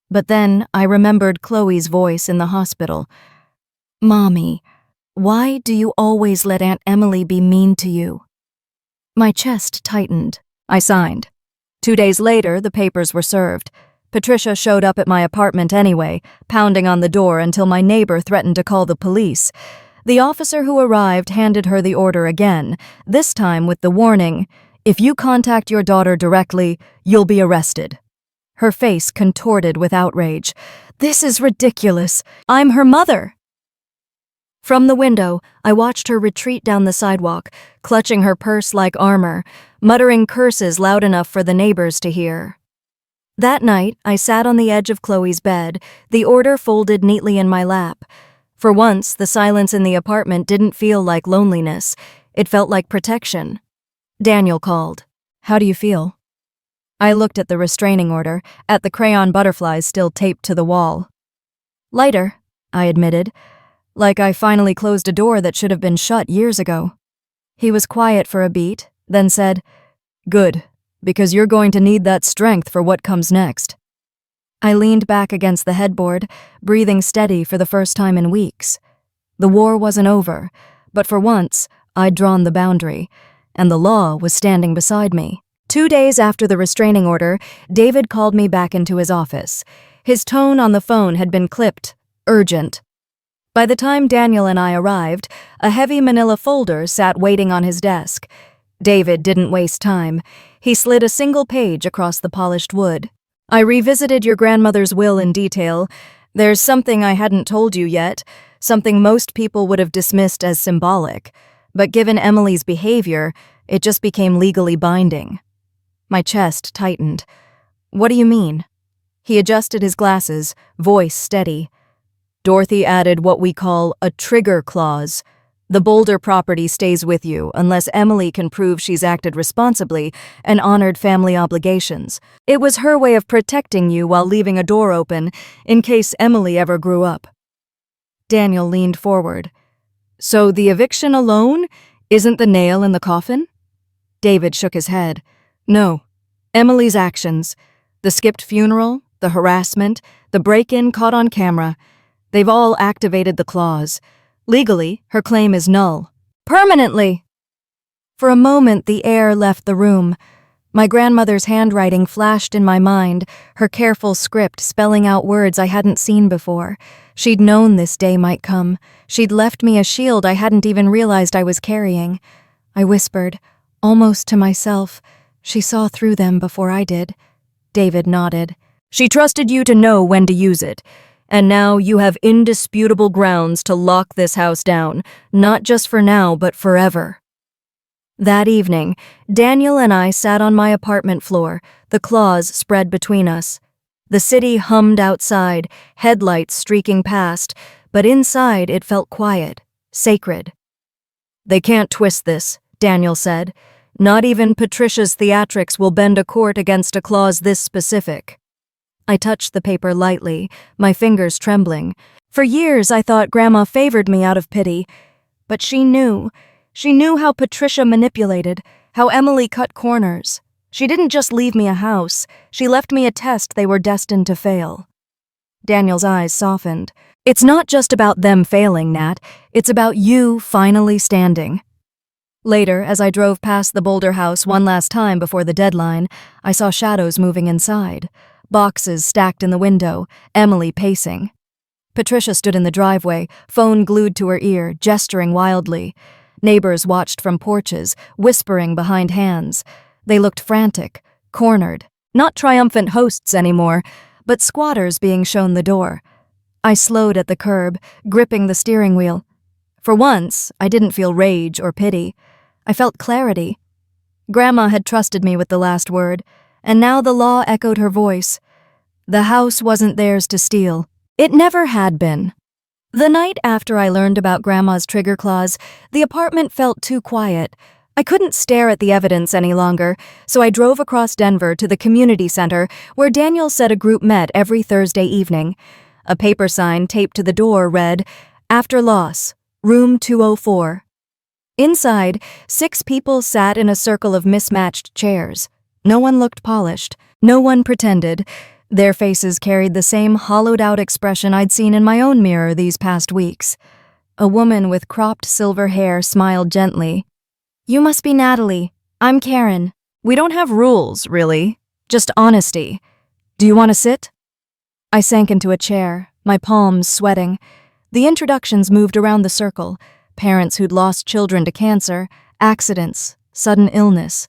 But then I remembered Chloe's voice in the hospital. "Mommy, why do you always let Aunt Emily be mean to you?" My chest tightened. I signed. 2 days later, the papers were served. Patricia showed up at my apartment anyway, pounding on the door until my neighbor threatened to call the police. The officer who arrived handed her the order again, this time with the warning, "If you contact your daughter directly, you'll be arrested." Her face contorted with outrage. "This is ridiculous. I'm her mother." From the window, I watched her retreat down the sidewalk, clutching her purse like armor, muttering curses loud enough for the neighbors to hear. That night, I sat on the edge of Chloe's bed, the order folded neatly in my lap. For once, the silence in the apartment didn't feel like loneliness. It felt like protection. Daniel called. "How do you feel?" I looked at the restraining order, at the crayon butterflies still taped to the wall. "Lighter," I admitted, like I finally closed a door that should have been shut years ago. He was quiet for a beat, then said, "Good, because you're going to need that strength for what comes next." I leaned back against the headboard, breathing steady for the first time in weeks. The war wasn't over, but for once, I'd drawn the boundary, and the law was standing beside me. 2 days after the restraining order, David called me back into his office. His tone on the phone had been clipped, urgent. By the time Daniel and I arrived, a heavy manila folder sat waiting on his desk. David didn't waste time. He slid a single page across the polished wood. "I revisited your grandmother's will in detail. There's something I hadn't told you yet, something most people would have dismissed as symbolic. But given Emily's behavior, it just became legally binding." My chest tightened. "What do you mean?" He adjusted his glasses, voice steady. "Dorothy added what we call a trigger clause. The Boulder property stays with you unless Emily can prove she's acted responsibly and honored family obligations. It was her way of protecting you while leaving a door open in case Emily ever grew up." Daniel leaned forward. "So the eviction alone isn't the nail in the coffin?" David shook his head. "No. Emily's actions. The skipped funeral, the harassment, the break-in caught on camera. They've all activated the clause. Legally, her claim is null. Permanently!" For a moment, the air left the room. My grandmother's handwriting flashed in my mind, her careful script spelling out words I hadn't seen before. She'd known this day might come. She'd left me a shield I hadn't even realized I was carrying. I whispered, almost to myself. She saw through them before I did. David nodded. "She trusted you to know when to use it. And now you have indisputable grounds to lock this house down, not just for now, but forever." That evening, Daniel and I sat on my apartment floor, the claws spread between us. The city hummed outside, headlights streaking past, but inside it felt quiet, sacred. "They can't twist this," Daniel said. "Not even Patricia's theatrics will bend a court against a clause this specific." I touched the paper lightly, my fingers trembling. For years I thought Grandma favored me out of pity. But she knew how Patricia manipulated, how Emily cut corners. She didn't just leave me a house, she left me a test they were destined to fail. Daniel's eyes softened. It's not just about them failing, Nat. It's about you finally standing. Later, as I drove past the Boulder house one last time before the deadline, I saw shadows moving inside. Boxes stacked in the window, Emily pacing. Patricia stood in the driveway, phone glued to her ear, gesturing wildly. Neighbors watched from porches, whispering behind hands. They looked frantic, cornered. Not triumphant hosts anymore, but squatters being shown the door. I slowed at the curb, gripping the steering wheel. For once, I didn't feel rage or pity. I felt clarity. Grandma had trusted me with the last word, and now the law echoed her voice. The house wasn't theirs to steal. It never had been. The night after I learned about Grandma's trigger clause, the apartment felt too quiet. I couldn't stare at the evidence any longer, so I drove across Denver to the community center where Daniel said a group met every Thursday evening. A paper sign taped to the door read, "After loss, room 204. Inside, 6 people sat in a circle of mismatched chairs. No one looked polished. No one pretended. Their faces carried the same hollowed-out expression I'd seen in my own mirror these past weeks. A woman with cropped silver hair smiled gently. "You must be Natalie. I'm Karen. We don't have rules, really. Just honesty. Do you want to sit?" I sank into a chair, my palms sweating. The introductions moved around the circle. Parents who'd lost children to cancer, accidents, sudden illness.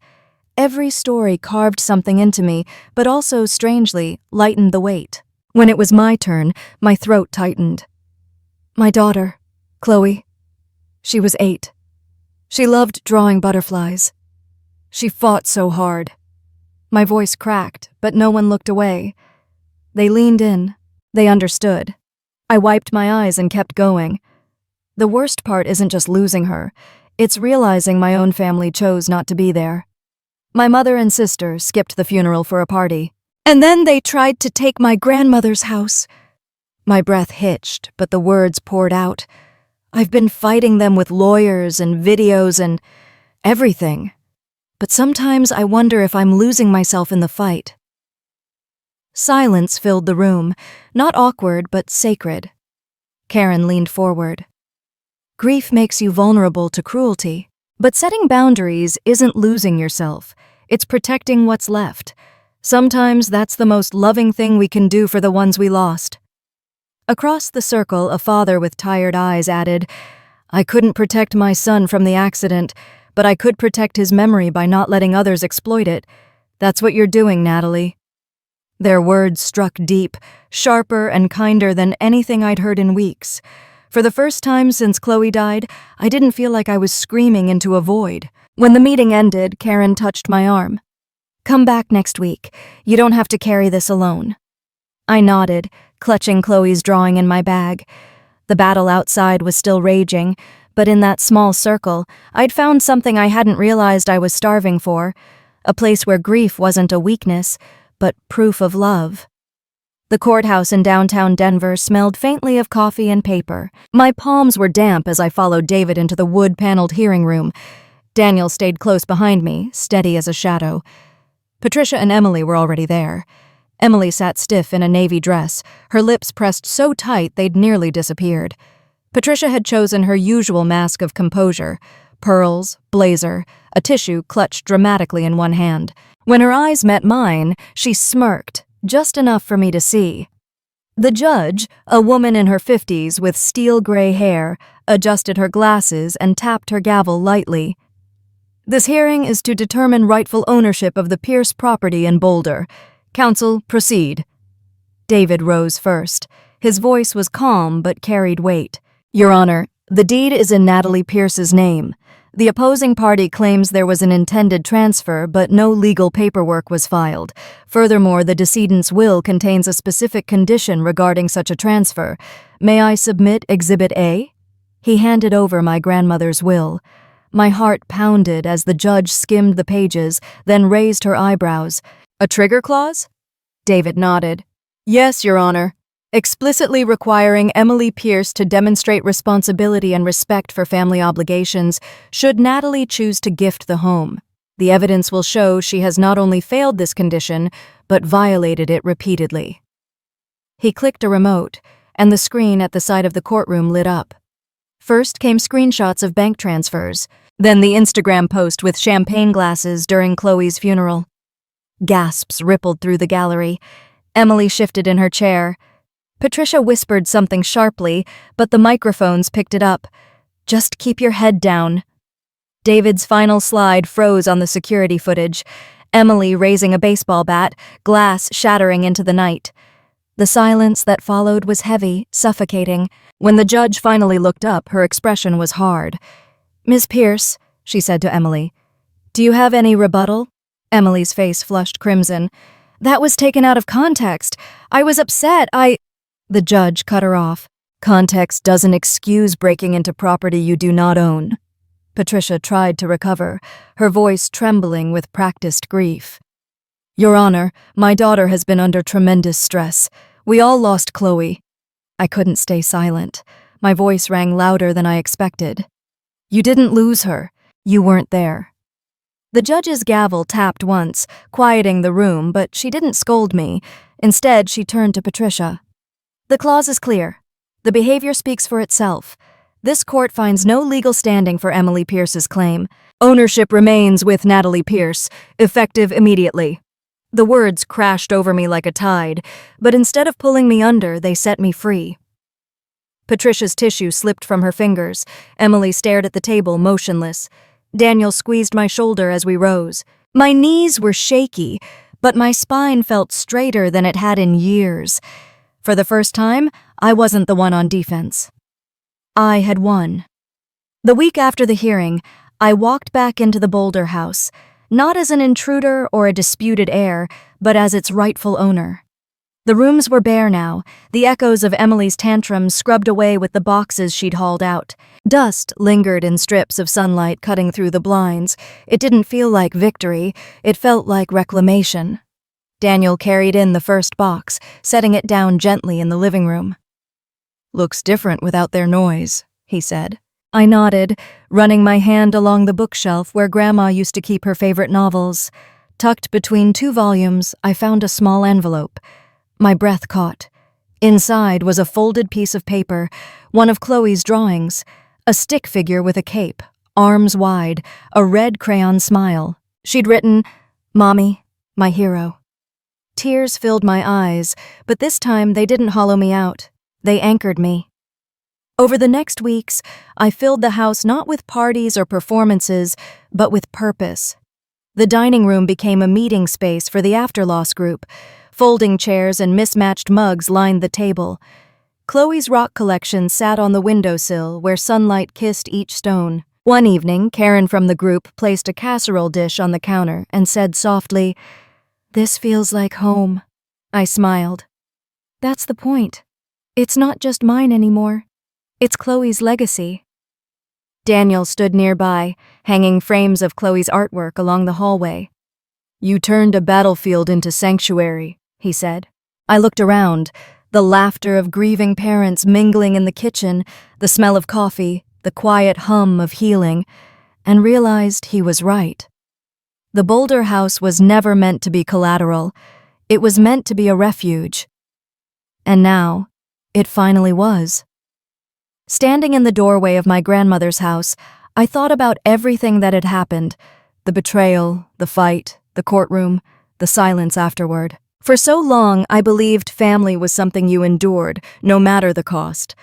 Every story carved something into me, but also, strangely, lightened the weight. When it was my turn, my throat tightened. My daughter, Chloe. She was 8. She loved drawing butterflies. She fought so hard. My voice cracked, but no one looked away. They leaned in. They understood. I wiped my eyes and kept going. The worst part isn't just losing her. It's realizing my own family chose not to be there. My mother and sister skipped the funeral for a party. And then they tried to take my grandmother's house. My breath hitched, but the words poured out. I've been fighting them with lawyers and videos and everything. But sometimes I wonder if I'm losing myself in the fight. Silence filled the room, not awkward but sacred. Karen leaned forward. Grief makes you vulnerable to cruelty, but setting boundaries isn't losing yourself. It's protecting what's left. Sometimes that's the most loving thing we can do for the ones we lost. Across the circle, a father with tired eyes added, "I couldn't protect my son from the accident, but I could protect his memory by not letting others exploit it. That's what you're doing, Natalie." Their words struck deep, sharper and kinder than anything I'd heard in weeks. For the first time since Chloe died, I didn't feel like I was screaming into a void. When the meeting ended, Karen touched my arm. "Come back next week. You don't have to carry this alone." I nodded, clutching Chloe's drawing in my bag. The battle outside was still raging, but in that small circle, I'd found something I hadn't realized I was starving for, a place where grief wasn't a weakness, but proof of love. The courthouse in downtown Denver smelled faintly of coffee and paper. My palms were damp as I followed David into the wood-paneled hearing room. Daniel stayed close behind me, steady as a shadow. Patricia and Emily were already there. Emily sat stiff in a navy dress, her lips pressed so tight they'd nearly disappeared. Patricia had chosen her usual mask of composure, pearls, blazer, a tissue clutched dramatically in one hand. When her eyes met mine, she smirked, just enough for me to see. The judge, a woman in her 50s with steel-gray hair, adjusted her glasses and tapped her gavel lightly. "This hearing is to determine rightful ownership of the Pierce property in Boulder. Counsel, proceed." David rose first. His voice was calm but carried weight. "Your Honor, the deed is in Natalie Pierce's name. The opposing party claims there was an intended transfer, but no legal paperwork was filed. Furthermore, the decedent's will contains a specific condition regarding such a transfer. May I submit Exhibit A?" He handed over my grandmother's will. My heart pounded as the judge skimmed the pages, then raised her eyebrows. "A trigger clause?" David nodded. "Yes, Your Honor. Explicitly requiring Emily Pierce to demonstrate responsibility and respect for family obligations should Natalie choose to gift the home. The evidence will show she has not only failed this condition, but violated it repeatedly. He clicked a remote, and the screen at the side of the courtroom lit up. First came screenshots of bank transfers, then the Instagram post with champagne glasses during Chloe's funeral. Gasps rippled through the gallery. Emily shifted in her chair. Patricia whispered something sharply, but the microphones picked it up. "Just keep your head down." David's final slide froze on the security footage, Emily raising a baseball bat, glass shattering into the night. The silence that followed was heavy, suffocating. When the judge finally looked up, her expression was hard. "Miss Pierce," she said to Emily, "do you have any rebuttal?" Emily's face flushed crimson. "That was taken out of context. I was upset. The judge cut her off. "Context doesn't excuse breaking into property you do not own." Patricia tried to recover, her voice trembling with practiced grief. "Your Honor, my daughter has been under tremendous stress. We all lost Chloe." I couldn't stay silent. My voice rang louder than I expected. "You didn't lose her. You weren't there." The judge's gavel tapped once, quieting the room, but she didn't scold me. Instead, she turned to Patricia. "The clause is clear. The behavior speaks for itself. This court finds no legal standing for Emily Pierce's claim. Ownership remains with Natalie Pierce, effective immediately." The words crashed over me like a tide, but instead of pulling me under, they set me free. Patricia's tissue slipped from her fingers. Emily stared at the table, motionless. Daniel squeezed my shoulder as we rose. My knees were shaky, but my spine felt straighter than it had in years. For the first time, I wasn't the one on defense. I had won. The week after the hearing, I walked back into the Boulder house, not as an intruder or a disputed heir, but as its rightful owner. The rooms were bare now, the echoes of Emily's tantrums scrubbed away with the boxes she'd hauled out. Dust lingered in strips of sunlight cutting through the blinds. It didn't feel like victory, it felt like reclamation. Daniel carried in the first box, setting it down gently in the living room. "Looks different without their noise," he said. I nodded, running my hand along the bookshelf where Grandma used to keep her favorite novels. Tucked between 2 volumes, I found a small envelope. My breath caught. Inside was a folded piece of paper, one of Chloe's drawings, a stick figure with a cape, arms wide, a red crayon smile. She'd written, "Mommy, my hero." Tears filled my eyes, but this time they didn't hollow me out. They anchored me. Over the next weeks, I filled the house not with parties or performances, but with purpose. The dining room became a meeting space for the afterloss group. Folding chairs and mismatched mugs lined the table. Chloe's rock collection sat on the windowsill where sunlight kissed each stone. One evening, Karen from the group placed a casserole dish on the counter and said softly, "This feels like home." I smiled. That's the point. It's not just mine anymore. It's Chloe's legacy. Daniel stood nearby, hanging frames of Chloe's artwork along the hallway. "You turned a battlefield into sanctuary," he said. I looked around, the laughter of grieving parents mingling in the kitchen, the smell of coffee, the quiet hum of healing, and realized he was right. The Boulder house was never meant to be collateral. It was meant to be a refuge. And now, it finally was. Standing in the doorway of my grandmother's house, I thought about everything that had happened, the betrayal, the fight, the courtroom, the silence afterward. For so long, I believed family was something you endured, no matter the cost.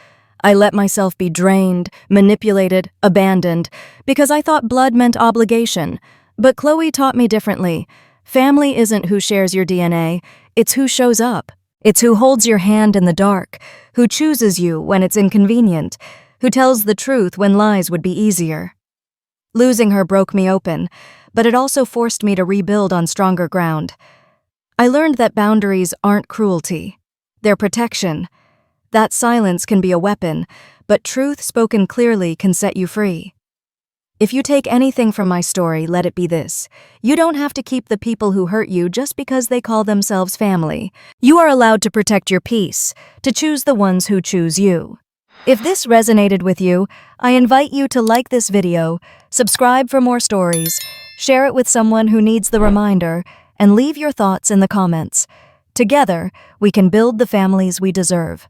I let myself be drained, manipulated, abandoned, because I thought blood meant obligation. But Chloe taught me differently. Family isn't who shares your DNA, it's who shows up. It's who holds your hand in the dark, who chooses you when it's inconvenient, who tells the truth when lies would be easier. Losing her broke me open, but it also forced me to rebuild on stronger ground. I learned that boundaries aren't cruelty. They're protection. That silence can be a weapon, but truth spoken clearly can set you free. If you take anything from my story, let it be this. You don't have to keep the people who hurt you just because they call themselves family. You are allowed to protect your peace, to choose the ones who choose you. If this resonated with you, I invite you to like this video, subscribe for more stories, share it with someone who needs the reminder, and leave your thoughts in the comments. Together, we can build the families we deserve.